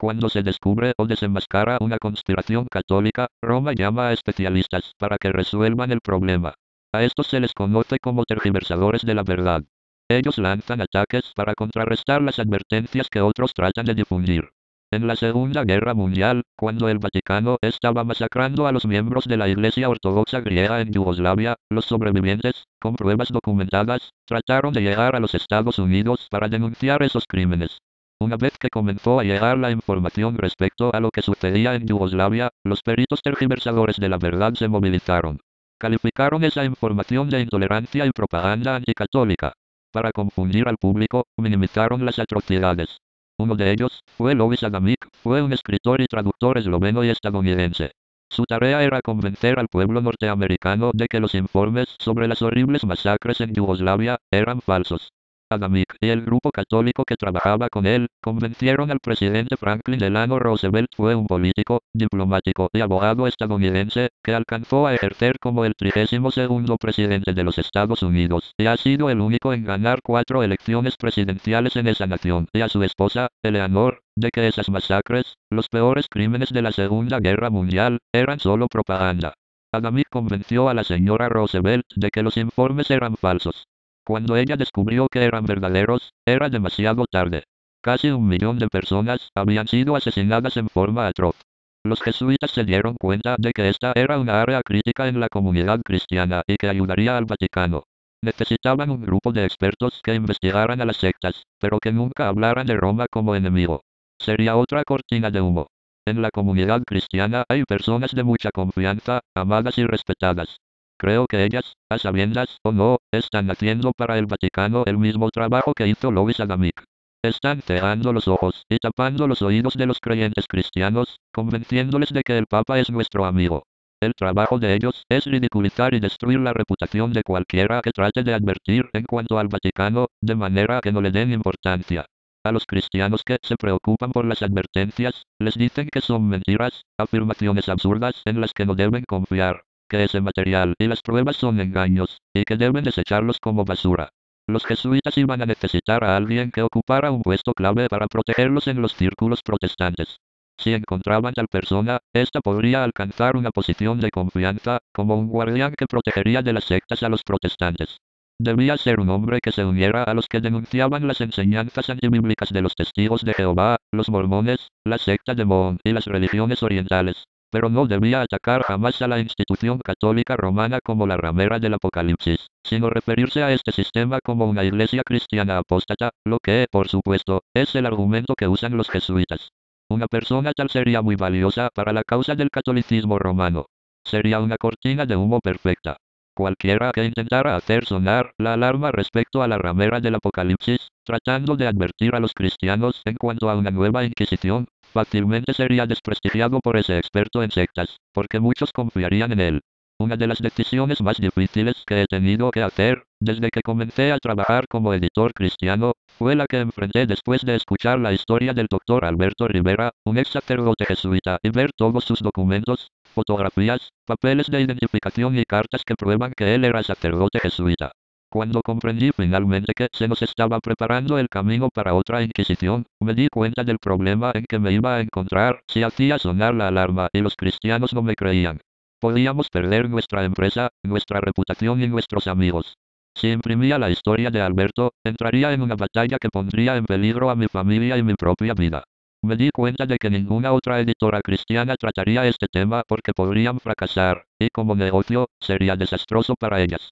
Cuando se descubre o desenmascara una conspiración católica, Roma llama a especialistas para que resuelvan el problema. A estos se les conoce como tergiversadores de la verdad. Ellos lanzan ataques para contrarrestar las advertencias que otros tratan de difundir. En la Segunda Guerra Mundial, cuando el Vaticano estaba masacrando a los miembros de la Iglesia Ortodoxa griega en Yugoslavia, los sobrevivientes, con pruebas documentadas, trataron de llegar a los Estados Unidos para denunciar esos crímenes. Una vez que comenzó a llegar la información respecto a lo que sucedía en Yugoslavia, los peritos tergiversadores de la verdad se movilizaron. Calificaron esa información de intolerancia y propaganda anticatólica. Para confundir al público, minimizaron las atrocidades. Uno de ellos, fue Lovis Adamik, fue un escritor y traductor esloveno y estadounidense. Su tarea era convencer al pueblo norteamericano de que los informes sobre las horribles masacres en Yugoslavia eran falsos. Adamik y el grupo católico que trabajaba con él, convencieron al presidente Franklin Delano Roosevelt. Fue un político, diplomático y abogado estadounidense, que alcanzó a ejercer como el 32º presidente de los Estados Unidos, y ha sido el único en ganar 4 elecciones presidenciales en esa nación, y a su esposa, Eleanor, de que esas masacres, los peores crímenes de la Segunda Guerra Mundial, eran solo propaganda. Adamik convenció a la señora Roosevelt de que los informes eran falsos. Cuando ella descubrió que eran verdaderos, era demasiado tarde. Casi 1 millón de personas habían sido asesinadas en forma atroz. Los jesuitas se dieron cuenta de que esta era una área crítica en la comunidad cristiana y que ayudaría al Vaticano. Necesitaban un grupo de expertos que investigaran a las sectas, pero que nunca hablaran de Roma como enemigo. Sería otra cortina de humo. En la comunidad cristiana hay personas de mucha confianza, amadas y respetadas. Creo que ellas, a sabiendas o no, están haciendo para el Vaticano el mismo trabajo que hizo Lovis Adamik. Están cerrando los ojos y tapando los oídos de los creyentes cristianos, convenciéndoles de que el Papa es nuestro amigo. El trabajo de ellos es ridiculizar y destruir la reputación de cualquiera que trate de advertir en cuanto al Vaticano, de manera que no le den importancia. A los cristianos que se preocupan por las advertencias, les dicen que son mentiras, afirmaciones absurdas en las que no deben confiar, que ese material y las pruebas son engaños, y que deben desecharlos como basura. Los jesuitas iban a necesitar a alguien que ocupara un puesto clave para protegerlos en los círculos protestantes. Si encontraban tal persona, ésta podría alcanzar una posición de confianza, como un guardián que protegería de las sectas a los protestantes. Debía ser un hombre que se uniera a los que denunciaban las enseñanzas antibíblicas de los testigos de Jehová, los mormones, la secta de Mohon y las religiones orientales. Pero no debía atacar jamás a la institución católica romana como la ramera del Apocalipsis, sino referirse a este sistema como una iglesia cristiana apóstata, lo que, por supuesto, es el argumento que usan los jesuitas. Una persona tal sería muy valiosa para la causa del catolicismo romano. Sería una cortina de humo perfecta. Cualquiera que intentara hacer sonar la alarma respecto a la ramera del Apocalipsis, tratando de advertir a los cristianos en cuanto a una nueva Inquisición, fácilmente sería desprestigiado por ese experto en sectas, porque muchos confiarían en él. Una de las decisiones más difíciles que he tenido que hacer, desde que comencé a trabajar como editor cristiano, fue la que enfrenté después de escuchar la historia del Dr. Alberto Rivera, un ex sacerdote jesuita, y ver todos sus documentos, fotografías, papeles de identificación y cartas que prueban que él era sacerdote jesuita. Cuando comprendí finalmente que se nos estaba preparando el camino para otra Inquisición, me di cuenta del problema en que me iba a encontrar si hacía sonar la alarma y los cristianos no me creían. Podíamos perder nuestra empresa, nuestra reputación y nuestros amigos. Si imprimía la historia de Alberto, entraría en una batalla que pondría en peligro a mi familia y mi propia vida. Me di cuenta de que ninguna otra editora cristiana trataría este tema porque podrían fracasar, y como negocio, sería desastroso para ellas.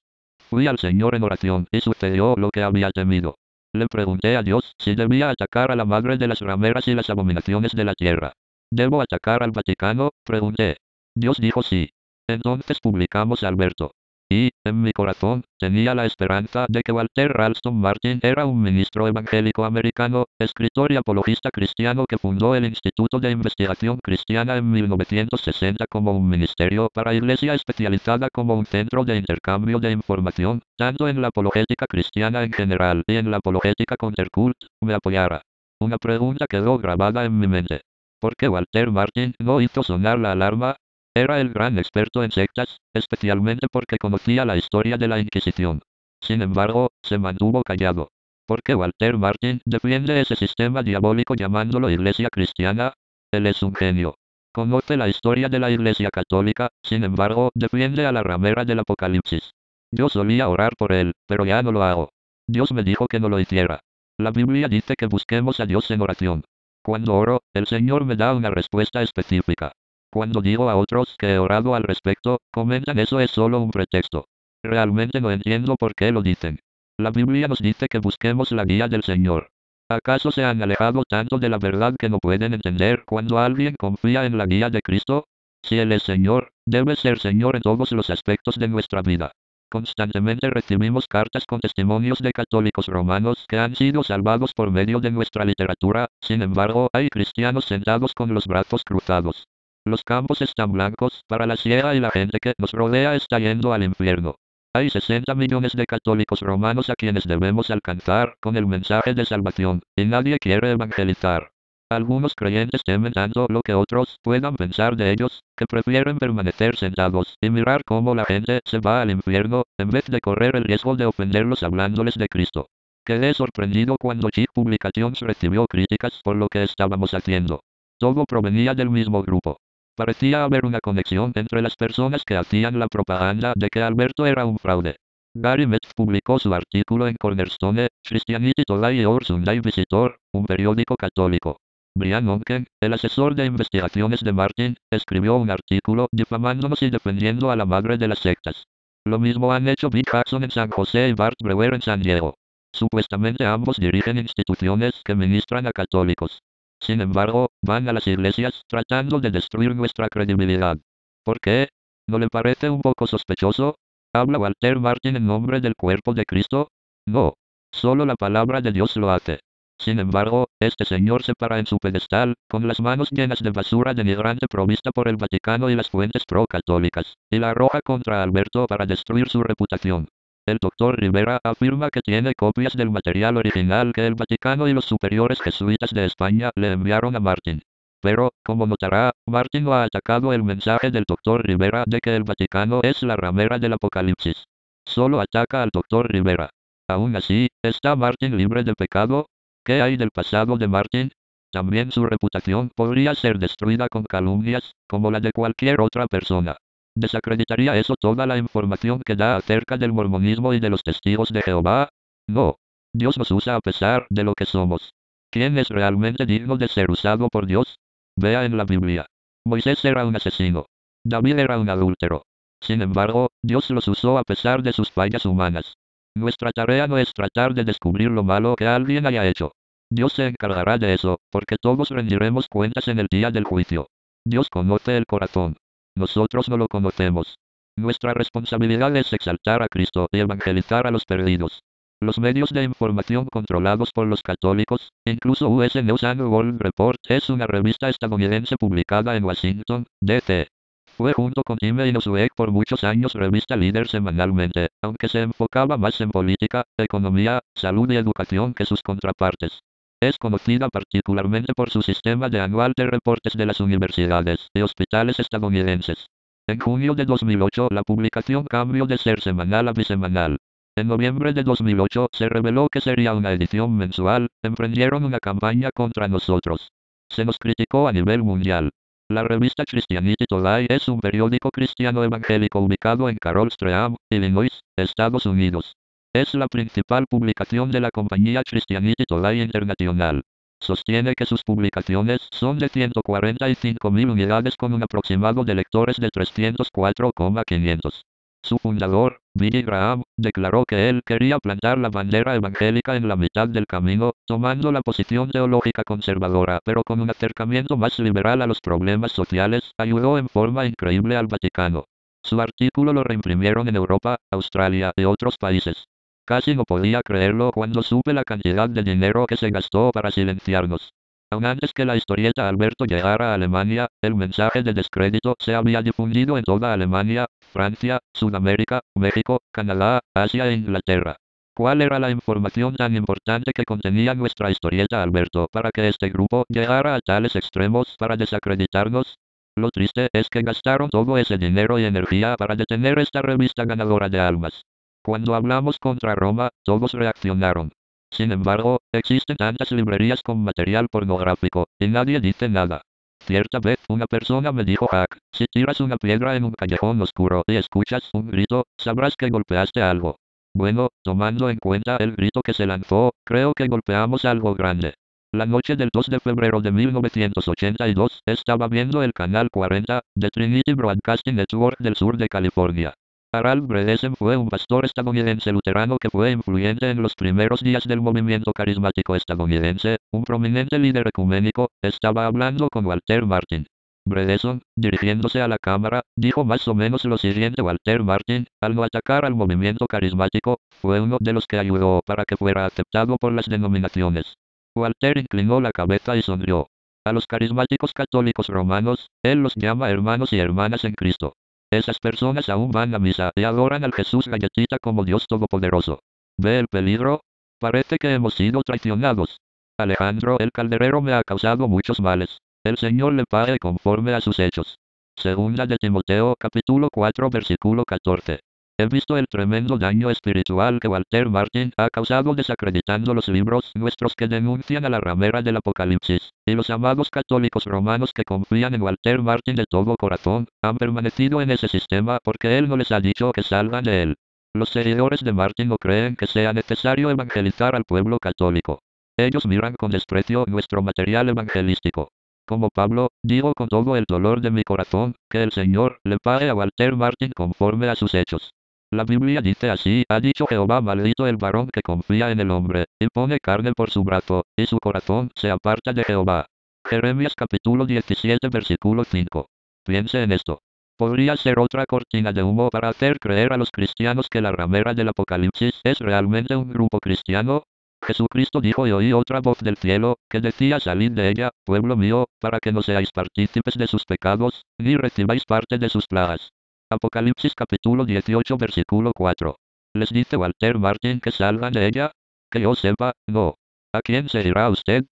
Fui al Señor en oración y sucedió lo que había temido. Le pregunté a Dios si debía atacar a la madre de las rameras y las abominaciones de la tierra. ¿Debo atacar al Vaticano?, pregunté. Dios dijo sí. Entonces publicamos Alberto. Y, en mi corazón, tenía la esperanza de que Walter Ralston Martin era un ministro evangélico americano, escritor y apologista cristiano que fundó el Instituto de Investigación Cristiana en 1960 como un ministerio para iglesia especializada como un centro de intercambio de información, tanto en la apologética cristiana en general y en la apologética countercult, me apoyara. Una pregunta quedó grabada en mi mente. ¿Por qué Walter Martin no hizo sonar la alarma? Era el gran experto en sectas, especialmente porque conocía la historia de la Inquisición. Sin embargo, se mantuvo callado. ¿Por qué Walter Martin defiende ese sistema diabólico llamándolo Iglesia Cristiana? Él es un genio. Conoce la historia de la Iglesia Católica, sin embargo, defiende a la ramera del Apocalipsis. Yo solía orar por él, pero ya no lo hago. Dios me dijo que no lo hiciera. La Biblia dice que busquemos a Dios en oración. Cuando oro, el Señor me da una respuesta específica. Cuando digo a otros que he orado al respecto, comentan eso es solo un pretexto. Realmente no entiendo por qué lo dicen. La Biblia nos dice que busquemos la guía del Señor. ¿Acaso se han alejado tanto de la verdad que no pueden entender cuando alguien confía en la guía de Cristo? Si Él es Señor, debe ser Señor en todos los aspectos de nuestra vida. Constantemente recibimos cartas con testimonios de católicos romanos que han sido salvados por medio de nuestra literatura, sin embargo, hay cristianos sentados con los brazos cruzados. Los campos están blancos para la siega y la gente que nos rodea está yendo al infierno. Hay 60 millones de católicos romanos a quienes debemos alcanzar con el mensaje de salvación, y nadie quiere evangelizar. Algunos creyentes temen tanto lo que otros puedan pensar de ellos, que prefieren permanecer sentados y mirar cómo la gente se va al infierno, en vez de correr el riesgo de ofenderlos hablándoles de Cristo. Quedé sorprendido cuando Chick Publications recibió críticas por lo que estábamos haciendo. Todo provenía del mismo grupo. Parecía haber una conexión entre las personas que hacían la propaganda de que Alberto era un fraude. Gary Metz publicó su artículo en Cornerstone, Christianity Today y Our Sunday Visitor, un periódico católico. Brian Onken, el asesor de investigaciones de Martin, escribió un artículo difamándonos y defendiendo a la madre de las sectas. Lo mismo han hecho Bill Jackson en San José y Bart Brewer en San Diego. Supuestamente ambos dirigen instituciones que ministran a católicos. Sin embargo, van a las iglesias tratando de destruir nuestra credibilidad. ¿Por qué? ¿No le parece un poco sospechoso? ¿Habla Walter Martin en nombre del cuerpo de Cristo? No. Solo la palabra de Dios lo hace. Sin embargo, este señor se para en su pedestal, con las manos llenas de basura denigrante provista por el Vaticano y las fuentes pro-católicas, y la arroja contra Alberto para destruir su reputación. El Dr. Rivera afirma que tiene copias del material original que el Vaticano y los superiores jesuitas de España le enviaron a Martin. Pero, como notará, Martin no ha atacado el mensaje del Dr. Rivera de que el Vaticano es la ramera del Apocalipsis. Solo ataca al Dr. Rivera. Aún así, ¿está Martin libre de pecado? ¿Qué hay del pasado de Martin? También su reputación podría ser destruida con calumnias, como la de cualquier otra persona. ¿Desacreditaría eso toda la información que da acerca del mormonismo y de los testigos de Jehová? No. Dios nos usa a pesar de lo que somos. ¿Quién es realmente digno de ser usado por Dios? Vea en la Biblia. Moisés era un asesino. David era un adúltero. Sin embargo, Dios los usó a pesar de sus fallas humanas. Nuestra tarea no es tratar de descubrir lo malo que alguien haya hecho. Dios se encargará de eso, porque todos rendiremos cuentas en el día del juicio. Dios conoce el corazón. Nosotros no lo conocemos. Nuestra responsabilidad es exaltar a Cristo y evangelizar a los perdidos. Los medios de información controlados por los católicos, incluso US News and World Report, es una revista estadounidense publicada en Washington, D.C. Fue junto con Time Newsweek por muchos años revista líder semanalmente, aunque se enfocaba más en política, economía, salud y educación que sus contrapartes. Es conocida particularmente por su sistema de anual de reportes de las universidades y hospitales estadounidenses. En junio de 2008 la publicación cambió de ser semanal a bisemanal. En noviembre de 2008 se reveló que sería una edición mensual, emprendieron una campaña contra nosotros. Se nos criticó a nivel mundial. La revista Christianity Today es un periódico cristiano evangélico ubicado en Carol Stream, Illinois, Estados Unidos. Es la principal publicación de la compañía Christianity Today International. Sostiene que sus publicaciones son de 145.000 unidades con un aproximado de lectores de 304,500. Su fundador, Billy Graham, declaró que él quería plantar la bandera evangélica en la mitad del camino, tomando la posición teológica conservadora pero con un acercamiento más liberal a los problemas sociales, ayudó en forma increíble al Vaticano. Su artículo lo reimprimieron en Europa, Australia y otros países. Casi no podía creerlo cuando supe la cantidad de dinero que se gastó para silenciarnos. Aun antes que la historieta Alberto llegara a Alemania, el mensaje de descrédito se había difundido en toda Alemania, Francia, Sudamérica, México, Canadá, Asia e Inglaterra. ¿Cuál era la información tan importante que contenía nuestra historieta Alberto para que este grupo llegara a tales extremos para desacreditarnos? Lo triste es que gastaron todo ese dinero y energía para detener esta revista ganadora de almas. Cuando hablamos contra Roma, todos reaccionaron. Sin embargo, existen tantas librerías con material pornográfico, y nadie dice nada. Cierta vez una persona me dijo: Hack, si tiras una piedra en un callejón oscuro y escuchas un grito, sabrás que golpeaste algo. Bueno, tomando en cuenta el grito que se lanzó, creo que golpeamos algo grande. La noche del 2 de febrero de 1982, estaba viendo el canal 40, de Trinity Broadcasting Network del sur de California. Harald Bredesen fue un pastor estadounidense luterano que fue influyente en los primeros días del movimiento carismático estadounidense. Un prominente líder ecuménico estaba hablando con Walter Martin. Bredesen, dirigiéndose a la cámara, dijo más o menos lo siguiente: Walter Martin, al no atacar al movimiento carismático, fue uno de los que ayudó para que fuera aceptado por las denominaciones. Walter inclinó la cabeza y sonrió. A los carismáticos católicos romanos, él los llama hermanos y hermanas en Cristo. Esas personas aún van a misa y adoran al Jesús galletita como Dios Todopoderoso. ¿Ve el peligro? Parece que hemos sido traicionados. Alejandro el Calderero me ha causado muchos males. El Señor le pague conforme a sus hechos. Segunda de Timoteo capítulo 4 versículo 14. He visto el tremendo daño espiritual que Walter Martin ha causado desacreditando los libros nuestros que denuncian a la ramera del Apocalipsis, y los amados católicos romanos que confían en Walter Martin de todo corazón, han permanecido en ese sistema porque él no les ha dicho que salgan de él. Los seguidores de Martin no creen que sea necesario evangelizar al pueblo católico. Ellos miran con desprecio nuestro material evangelístico. Como Pablo, digo con todo el dolor de mi corazón, que el Señor le pague a Walter Martin conforme a sus hechos. La Biblia dice así: ha dicho Jehová, maldito el varón que confía en el hombre, y pone carne por su brazo, y su corazón se aparta de Jehová. Jeremías capítulo 17 versículo 5. Piense en esto. Podría ser otra cortina de humo para hacer creer a los cristianos que la ramera del Apocalipsis es realmente un grupo cristiano. Jesucristo dijo: y oí otra voz del cielo, que decía: salid de ella, pueblo mío, para que no seáis partícipes de sus pecados, ni recibáis parte de sus plagas. Apocalipsis capítulo 18 versículo 4. ¿Les dice Walter Martin que salgan de ella? Que yo sepa, no. ¿A quién se irá usted?